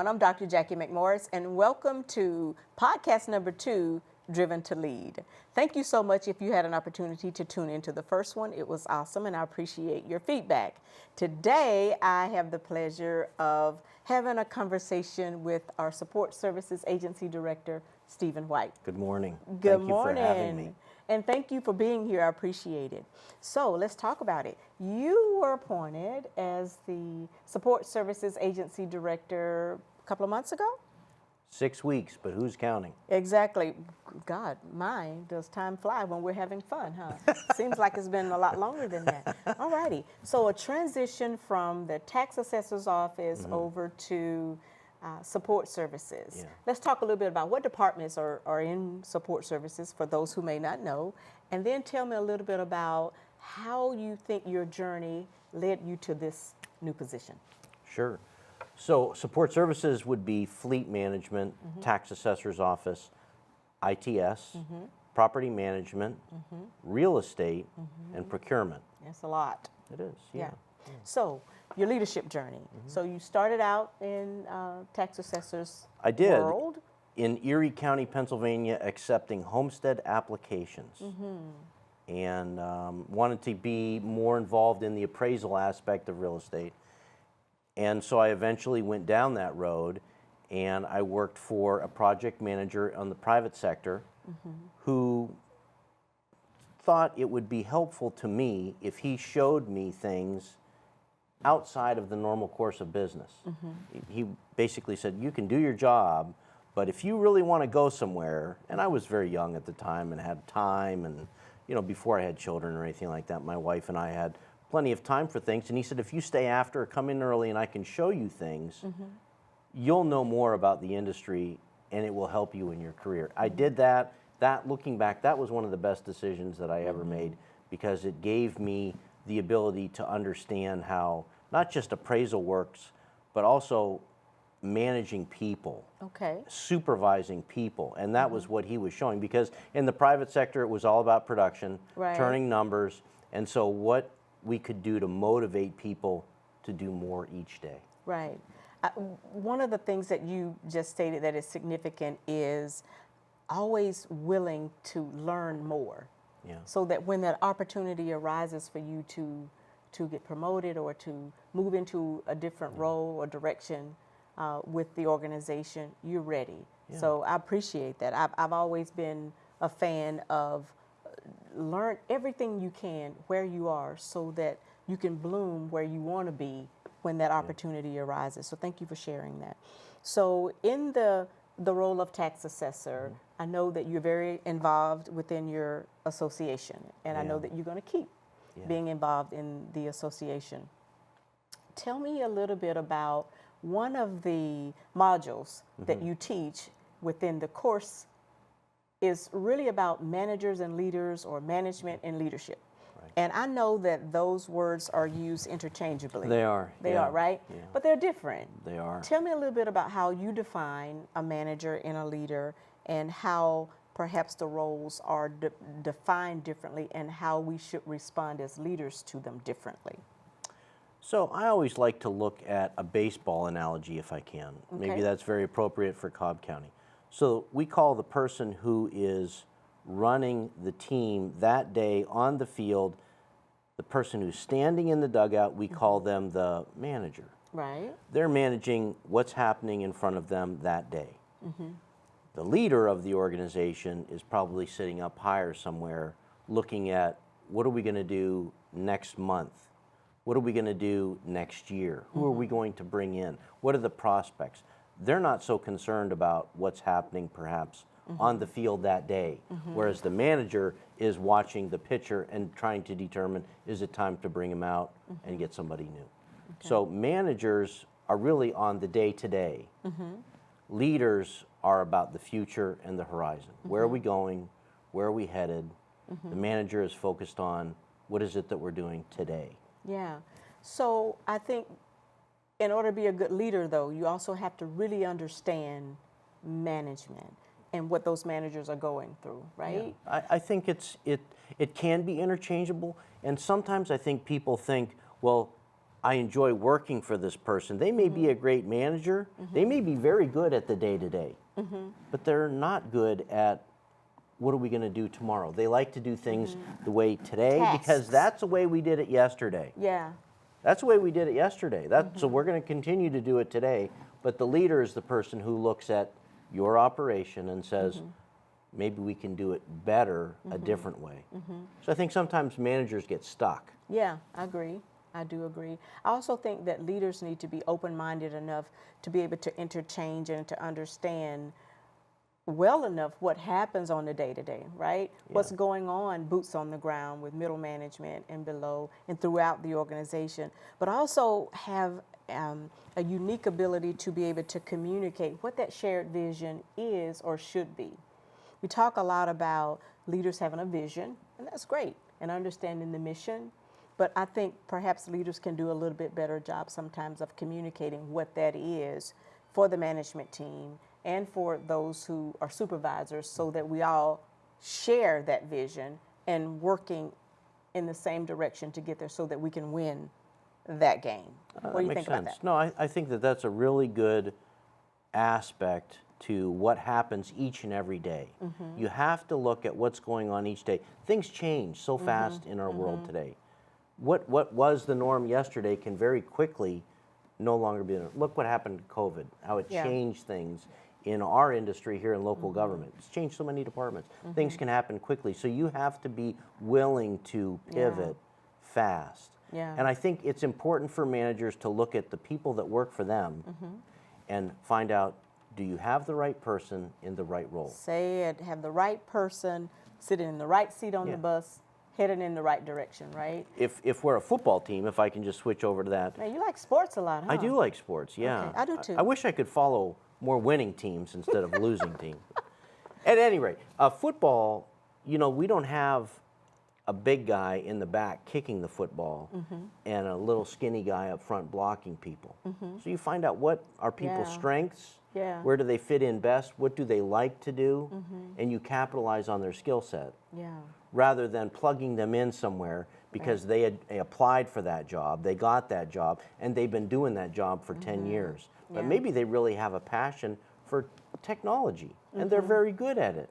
everyone. I'm Dr. Jackie McMorris, and welcome to podcast number 2, Driven to Lead. Thank you so much if you had an opportunity to tune into the first one. It was awesome, and I appreciate your feedback. Today, I have the pleasure of having a conversation with our Support Services Agency Director, Stephen White. Good morning. Good Thank morning. you for having me. And thank you for being here. I appreciate it. So let's talk about it. You were appointed as the Support Services Agency Director a couple of months ago? 6 weeks, but who's counting? Exactly. God, mine, does time fly when we're having fun, huh? Seems like it's been a lot longer than that. All righty. So a transition from the tax assessor's office over to support services. Yeah. Let's talk a little bit about what departments are in support services for those who may not know, and then tell me a little bit about how you think your journey led you to this new position. Sure. So support services would be fleet management, tax assessor's office, ITS, property management, real estate, and procurement. That's a lot. It is, yeah. So your leadership journey. So you started out in tax assessor's I did. world. In Erie County, Pennsylvania, accepting homestead applications. And wanted to be more involved in the appraisal aspect of real estate. And so I eventually went down that road, and I worked for a project manager on the private sector who thought it would be helpful to me if he showed me things outside of the normal course of business. He basically said, you can do your job, but if you really want to go somewhere, and I was very young at the time and had time, and you know, before I had children or anything like that, my wife and I had plenty of time for things, and he said, if you stay after or come in early and I can show you things, you'll know more about the industry and it will help you in your career. I did that. Looking back, that was one of the best decisions that I ever made, because it gave me the ability to understand how not just appraisal works, but also managing people, supervising people, and that was what he was showing, because in the private sector it was all about production, turning numbers, and so what we could do to motivate people to do more each day. Right. One of the things that you just stated that is significant is always willing to learn more. Yeah. So that when that opportunity arises for you to get promoted or to move into a different role or direction with the organization, you're ready. Yeah. So I appreciate that. I've always been a fan of learn everything you can where you are so that you can bloom where you want to be when that opportunity arises. So thank you for sharing that. So in the role of tax assessor, I know that you're very involved within your association, and I know that you're going to keep being involved in the association. Tell me a little bit about one of the modules that you teach within the course is really about managers and leaders, or management and leadership. Right. And I know that those words are used interchangeably. They are. They are, right? Yeah. But they're different. They are. Tell me a little bit about how you define a manager and a leader, and how perhaps the roles are defined differently, and how we should respond as leaders to them differently. So I always like to look at a baseball analogy if I can. Maybe that's very appropriate for Cobb County. So we call the person who is running the team that day on the field, the person who's standing in the dugout, we call them the manager. Right. They're managing what's happening in front of them that day. The leader of the organization is probably sitting up higher somewhere looking at, what are we going to do next month? What are we going to do next year? Who are we going to bring in? What are the prospects? They're not so concerned about what's happening perhaps on the field that day, whereas the manager is watching the pitcher and trying to determine, is it time to bring him out and get somebody new? So managers are really on the day-to-day. Leaders are about the future and the horizon. Where are we going? Where are we headed? The manager is focused on, what is it that we're doing today? Yeah. So I think in order to be a good leader, though, you also have to really understand management and what those managers are going through, right? Yeah. I think it can be interchangeable, and sometimes I think people think, well, I enjoy working for this person. They may be a great manager. They may be very good at the day-to-day, but they're not good at what are we going to do tomorrow. They like to do things the way today because Tasks. that's the way we did it yesterday. Yeah. That's the way we did it yesterday. So we're going to continue to do it today, but the leader is the person who looks at your operation and says, maybe we can do it better a different way. So I think sometimes managers get stuck. Yeah, I agree. I do agree. I also think that leaders need to be open-minded enough to be able to interchange and to understand well enough what happens on the day-to-day, right? What's going on, boots on the ground with middle management and below and throughout the organization, but also have a unique ability to be able to communicate what that shared vision is or should be. We talk a lot about leaders having a vision, and that's great, and understanding the mission. But I think perhaps leaders can do a little bit better job sometimes of communicating what that is for the management team and for those who are supervisors so that we all share that vision and working in the same direction to get there so that we can win that game. What do you think about that? No, I think that that's a really good aspect to what happens each and every day. You have to look at what's going on each day. Things change so fast in our world today. What was the norm yesterday can very quickly no longer be. Look what happened to COVID, how it changed things in our industry here in local government. It's changed so many departments. Things can happen quickly, so you have to be willing to pivot fast. And I think it's important for managers to look at the people that work for them and find out, do you have the right person in the right role? Say it, have the right person sitting in the right seat on the bus, heading in the right direction, right? If we're a football team, if I can just switch over to that. Man, you like sports a lot, huh? I do like sports, yeah. Okay, I do too. I wish I could follow more winning teams instead of losing teams. At any rate, football, you know, we don't have a big guy in the back kicking the football and a little skinny guy up front blocking people. So you find out what are people's strengths, where do they fit in best, what do they like to do, and you capitalize on their skill set. Rather than plugging them in somewhere because they had applied for that job, they got that job, and they've been doing that job for 10 years. But maybe they really have a passion for technology, and they're very good at it.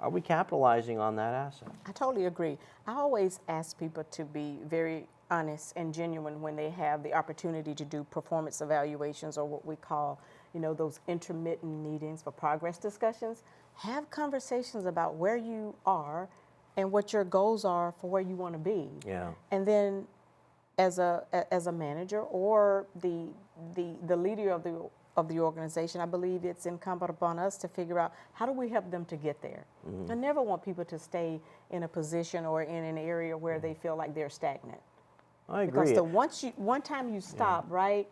Are we capitalizing on that asset? I totally agree. I always ask people to be very honest and genuine when they have the opportunity to do performance evaluations, or what we call, you know, those intermittent meetings for progress discussions. Have conversations about where you are and what your goals are for where you want to be. And then as a manager or the leader of the organization, I believe it's incumbent upon us to figure out how do we help them to get there. I never want people to stay in a position or in an area where they feel like they're stagnant. I agree. Because one time you stop, right,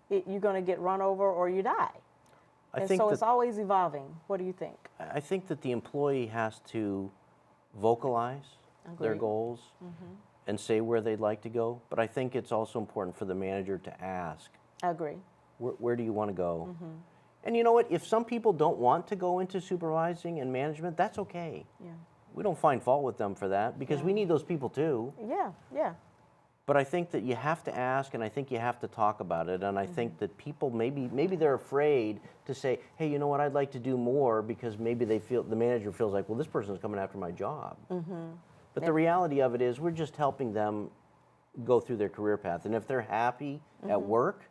you're going to get run over or you die. And so it's always evolving. What do you think? I think that the employee has to vocalize their goals and say where they'd like to go. But I think it's also important for the manager to ask. I agree. Where do you want to go? And you know what? If some people don't want to go into supervising and management, that's okay. We don't find fault with them for that because we need those people too. But I think that you have to ask, and I think you have to talk about it. And I think that people maybe they're afraid to say, hey, you know what? I'd like to do more because maybe the manager feels like, well, this person's coming after my job. But the reality of it is, we're just helping them go through their career path. And if they're happy at work,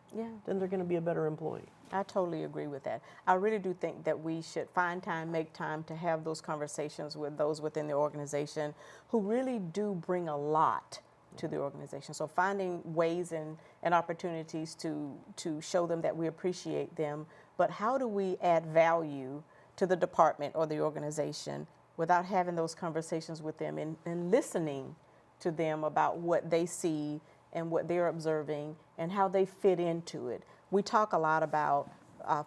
then they're going to be a better employee. I totally agree with that. I really do think that we should find time, make time to have those conversations with those within the organization who really do bring a lot to the organization. So finding ways and opportunities to show them that we appreciate them, but how do we add value to the department or the organization without having those conversations with them and listening to them about what they see and what they're observing and how they fit into it. We talk a lot about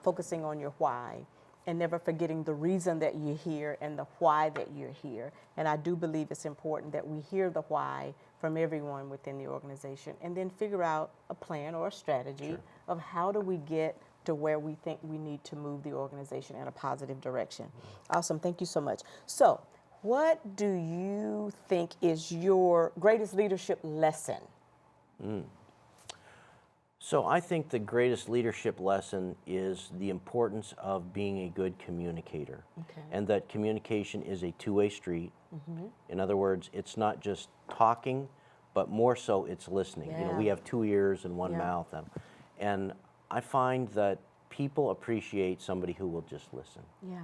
focusing on your why and never forgetting the reason that you're here and the why that you're here. And I do believe it's important that we hear the why from everyone within the organization and then figure out a plan or a strategy of how do we get to where we think we need to move the organization in a positive direction. Awesome, thank you so much. So, what do you think is your greatest leadership lesson? So I think the greatest leadership lesson is the importance of being a good communicator, Okay. and that communication is a two-way street. In other words, it's not just talking, but more so it's listening. You know, we Yeah. have two ears and one Yeah. mouth, and I find that people appreciate somebody who will just listen Yeah.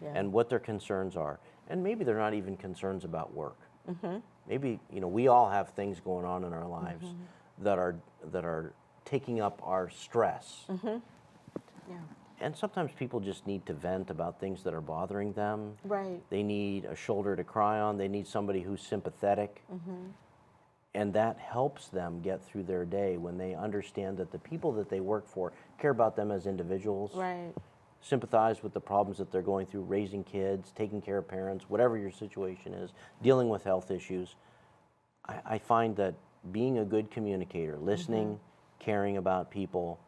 Yeah. and what their concerns are. And maybe they're not even concerns about work. Maybe, you know, we all have things going on in our lives that are taking up our stress. Yeah. And sometimes people just need to vent about things that are bothering them. Right. They need a shoulder to cry on. They need somebody who's sympathetic. And that helps them get through their day when they understand that the people that they work for care about them as individuals, Right. sympathize with the problems that they're going through, raising kids, taking care of parents, whatever your situation is, dealing with health issues. I find that being a good communicator, listening, caring about people,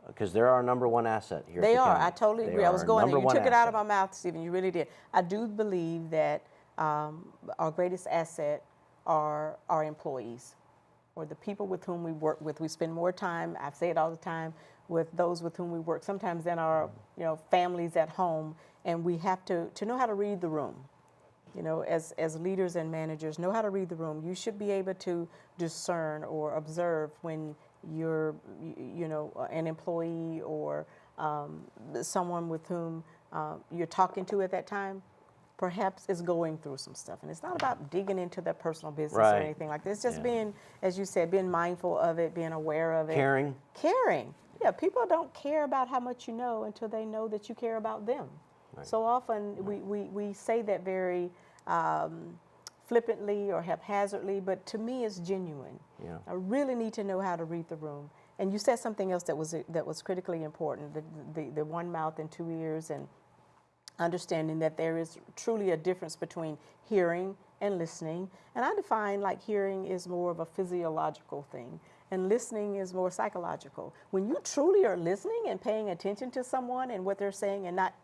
because they're our number one asset here. They at the are. county. I totally They agree. are I was our going there. number You one took it out of asset. my mouth, Stephen. You really did. I do believe that our greatest asset are our employees, or the people with whom we work with. We spend more time, I say it all the time, with those with whom we work, sometimes than our families at home. And we have to know how to read the room. You know, as leaders and managers, know how to read the room. You should be able to discern or observe when you're, an employee or someone with whom you're talking to at that time, perhaps is going through some stuff. And it's not about digging into their personal business or Right. anything like this. It's just Yeah. being, as you said, being mindful of it, being aware of it. Caring. Caring. Yeah, people don't care about how much you know until they know that you care about them. Right. So often we say that very flippantly or haphazardly, but to me it's genuine. Yeah. I really need to know how to read the room. And you said something else that was critically important, the one mouth and two ears, and understanding that there is truly a difference between hearing and listening. And I define like hearing is more of a physiological thing, and listening is more psychological. When you truly are listening and paying attention to someone and what they're saying and not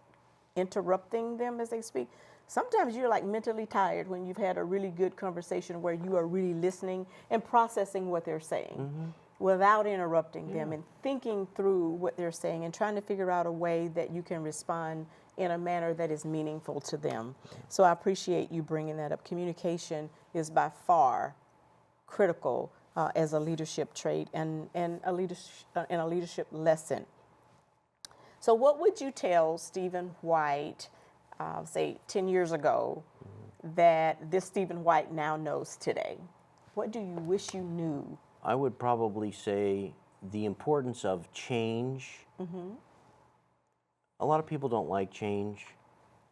interrupting them as they speak, sometimes you're like mentally tired when you've had a really good conversation where you are really listening and processing what they're saying without interrupting them, and thinking through what they're saying and trying to figure out a way that you can respond in a manner that is meaningful to them. So I appreciate you bringing that up. Communication is by far critical as a leadership trait and a leadership lesson. So what would you tell Stephen White, say 10 years ago, that this Stephen White now knows today? What do you wish you knew? I would probably say the importance of change. A lot of people don't like change.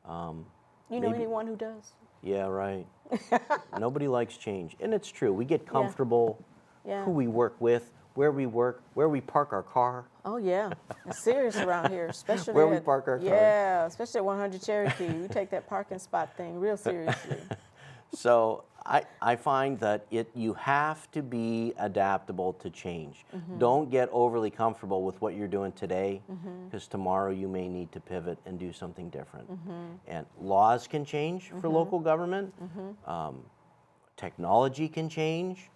You know maybe- anyone who does? Yeah, right. Nobody likes change. And it's true. We get comfortable Yeah. who we work with, where we park our car. Oh yeah, it's serious around here, especially Where we park our car. Yeah, especially at 100 Cherokee. We take that parking spot thing real seriously. So I find that you have to be adaptable to change. Don't get overly comfortable with what you're doing today, because tomorrow you may need to pivot and do something different. And laws can change for local government. Technology can change.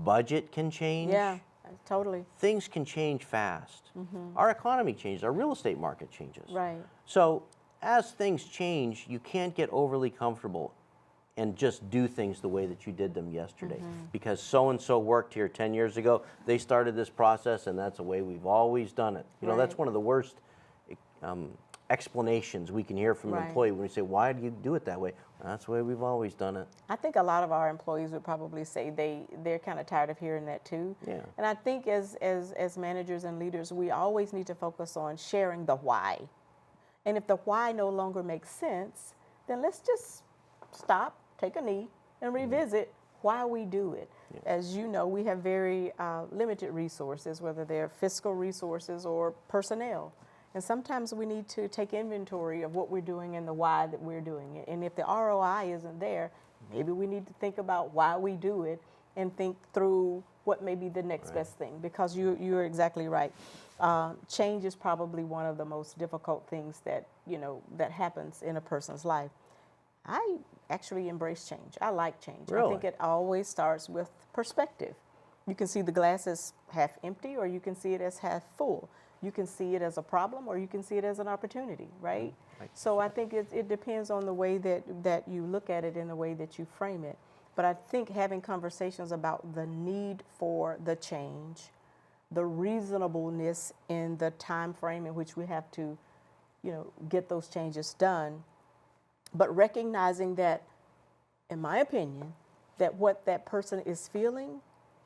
Budget can change. Yeah, totally. Things can change fast. Our economy changes. Our real estate market changes. Right. So as things change, you can't get overly comfortable and just do things the way that you did them yesterday. Because so-and-so worked here 10 years ago, they started this process, and that's the way we've always done it. You know, that's Right. one of the worst explanations we can hear from an Right. employee when we say, why do you do it that way? That's the way we've always done it. I think a lot of our employees would probably say they're kind of tired of hearing that too. Yeah. And I think as managers and leaders, we always need to focus on sharing the why. And if the why no longer makes sense, then let's just stop, take a knee, and revisit why we do it. Yeah. As you know, we have very limited resources, whether they're fiscal resources or personnel. And sometimes we need to take inventory of what we're doing and the why that we're doing it. And if the ROI isn't there, maybe we need to think about why we do it and think through what may be the next best thing. Because you're exactly right. Change is probably one of the most difficult things that happens in a person's life. I actually embrace change. I like change. Really? I think it always starts with perspective. You can see the glass as half empty, or you can see it as half full. You can see it as a problem, or you can see it as an opportunity, right? Right. So I think it depends on the way that you look at it and the way that you frame it. But I think having conversations about the need for the change, the reasonableness in the time frame in which we have to, get those changes done, but recognizing that, in my opinion, that what that person is feeling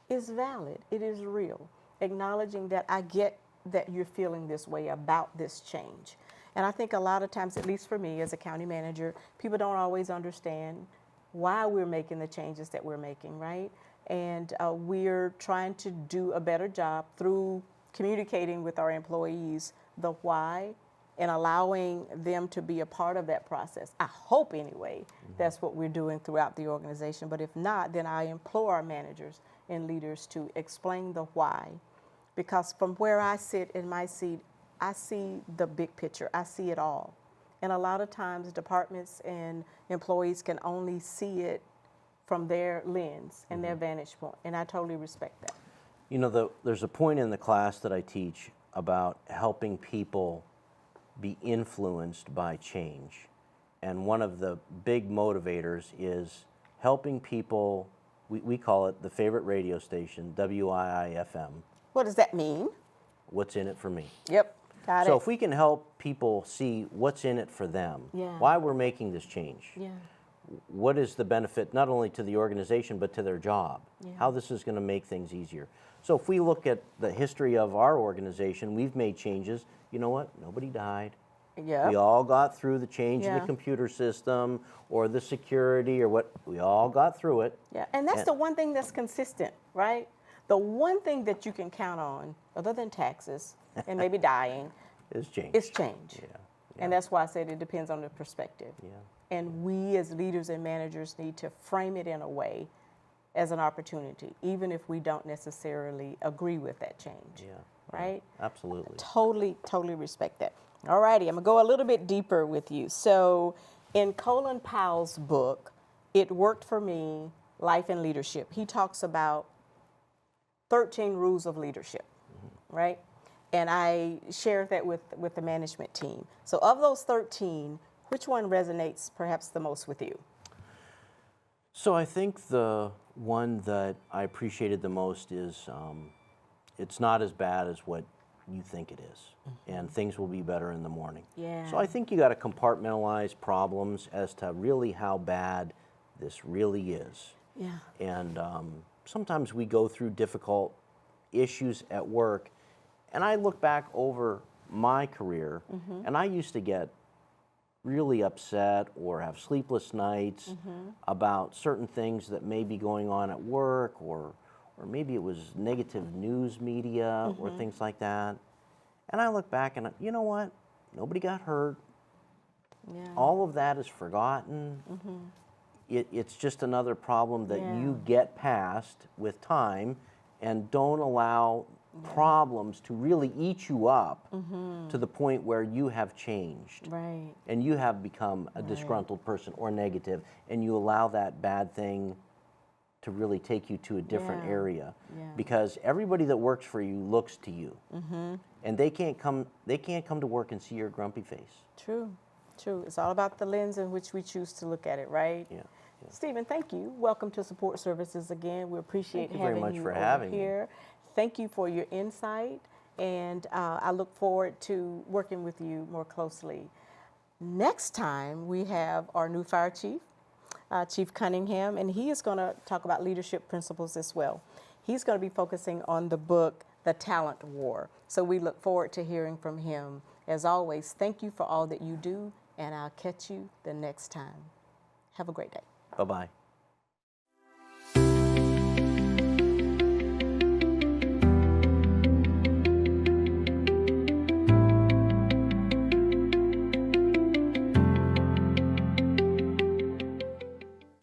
is valid, it is real. Acknowledging that I get that you're feeling this way about this change. And I think a lot of times, at least for me as a county manager, people don't always understand why we're making the changes that we're making, right? And we're trying to do a better job through communicating with our employees the why and allowing them to be a part of that process. I hope anyway, that's what we're doing throughout the organization. But if not, then I implore our managers and leaders to explain the why. Because from where I sit in my seat, I see the big picture, I see it all. And a lot of times departments and employees can only see it from their lens and their vantage point, and I totally respect that. There's a point in the class that I teach about helping people be influenced by change. And one of the big motivators is helping people, we call it the favorite radio station, WIIFM. What does that mean? What's in it for me? Yep, got it. So if we can help people see what's in it for them, why we're making this change, what is the benefit not only to the organization but to their job, how this is going to make things easier. So if we look at the history of our organization, we've made changes. You know what? Nobody died. Yeah. We all got through the change in the computer system or the security or what. We all got through it. Yeah, and that's the one thing that's consistent, right? The one thing that you can count on, other than taxes and maybe dying, is change. It's change. And that's why I said it depends on the perspective. And we as leaders and managers need to frame it in a way as an opportunity, even if we don't necessarily agree with that change. Right? Absolutely. Totally respect that. All righty, I'm gonna go a little bit deeper with you. So in Colin Powell's book, It Worked for Me, Life and Leadership, he talks about 13 rules of leadership, right? And I shared that with the management team. So of those 13, which one resonates perhaps the most with you? So I think the one that I appreciated the most is it's not as bad as what you think it is, and things will be better in the morning. So I think you got to compartmentalize problems as to really how bad this really is. And sometimes we go through difficult issues at work, and I look back over my career, and I used to get really upset or have sleepless nights about certain things that may be going on at work, or maybe it was negative news media or things like that. And I look back and, you know what? Nobody got hurt. All of that is forgotten. It's just another problem that you get past with time, and don't allow problems to really eat you up to the point where you have changed. And you have become a disgruntled person or negative, and you allow that bad thing to really take you to a different area. Because everybody that works for you looks to you. And they can't come to work and see your grumpy face. True. It's all about the lens in which we choose to look at it, right? Stephen, thank you. Welcome to Support Services again. We appreciate having you over here. Thank you for your insight, and I look forward to working with you more closely. Next time, we have our new fire chief, Chief Cunningham, and he is going to talk about leadership principles as well. He's going to be focusing on the book, The Talent War. So we look forward to hearing from him. As always, thank you for all that you do, and I'll catch you the next time. Have a great day. Bye-bye.